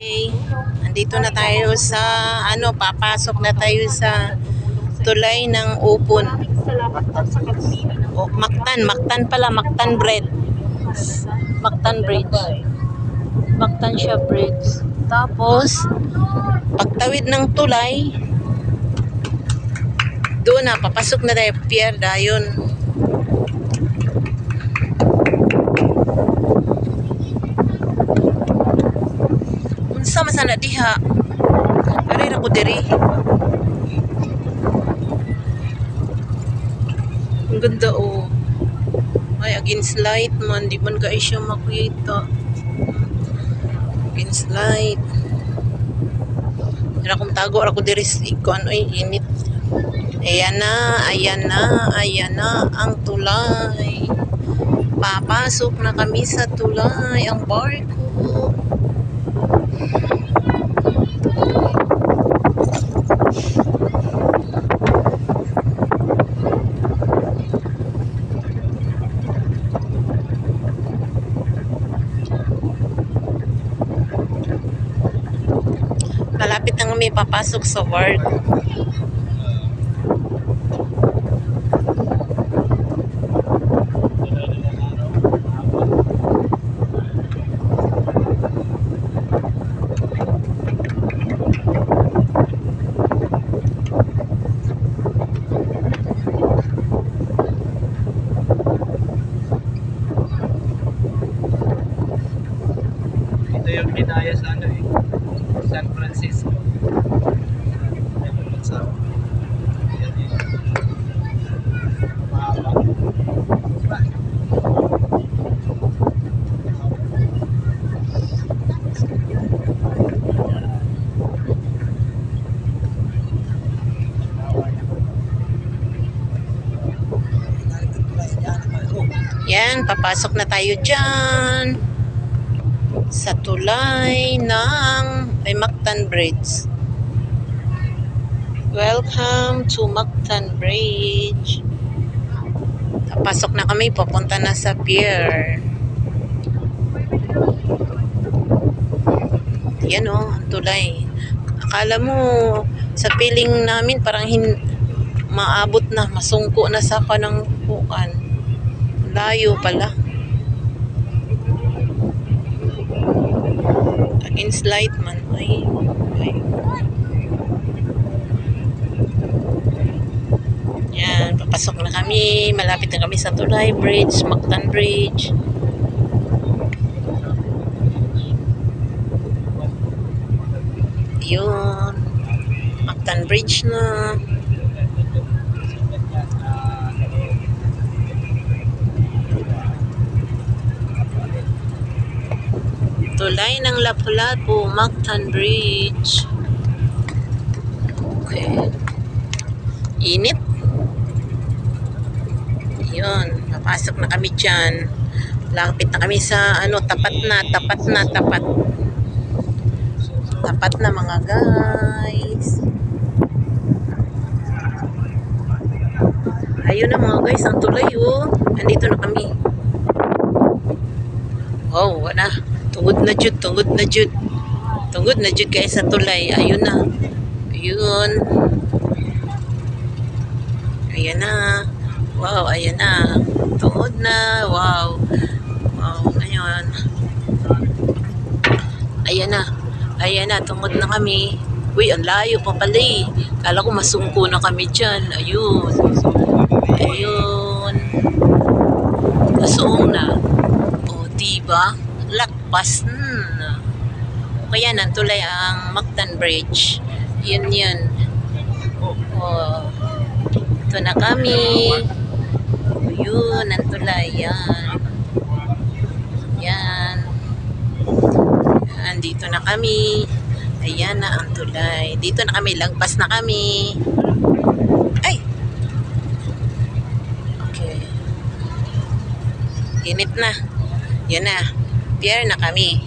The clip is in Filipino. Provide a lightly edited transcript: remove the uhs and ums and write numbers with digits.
Okay, andito na tayo sa papasok na tayo sa tulay ng Upon. Mactan pala, Mactan Bridge. Mactan siya bridge. Tapos pagtawid ng tulay, doon na papasok na tayo Pier Dayon. Sama sana diha. Aray ra ko diri. Ang ganda oh. Ay against light man, di man guys siya makita. Against light. Dira kong tago ra ko diri ikon oy init. Ayan na ang tulay. Papasok na kami sa tulay, ang barko. Malapit na kami papasok sa work. Ito yung ginaya sa San Francisco. Yan, papasok na tayo dyan sa tulay ng Mactan Bridge. Welcome to Mactan Bridge. Papasok na kami, papunta na sa pier. Yan o, ang tulay. Akala mo sa piling namin parang maabot na, masungko na sa kanang bukan. Layo pala. Against light man. Ay. Yan, papasok na kami. Malapit na kami sa tulay bridge, Mactan Bridge. Yun. Mactan Bridge na. Tulay ng Lapu-Lapu, Mactan Bridge. Okay. Init. Yun, papasok na kami dyan. Lapit na kami sa tapat na. Tapat na mga guys. Ayun na mga guys, ang tulay oh. Andito na kami. Wow, wala. Tungod na jud guys sa tulay. Ayun na. Ayan na. Wow, ayan na. Tungod na. Wow, ngayon. Ayan na, tungod na kami. Uy, ang layo pa pala eh. Kala ko masungko na kami dyan. Ayun. Nasuong na. O, diba? Lakpas na. Kaya tulay ang Mactan Bridge. Yan. Oh. Ito na kami. Yun, ang tulay. Yan. Andito na kami. Ayan na ang tulay. Dito na kami. Lagpas na kami. Ay! Okay. Init na. Yan na. Pier na kami.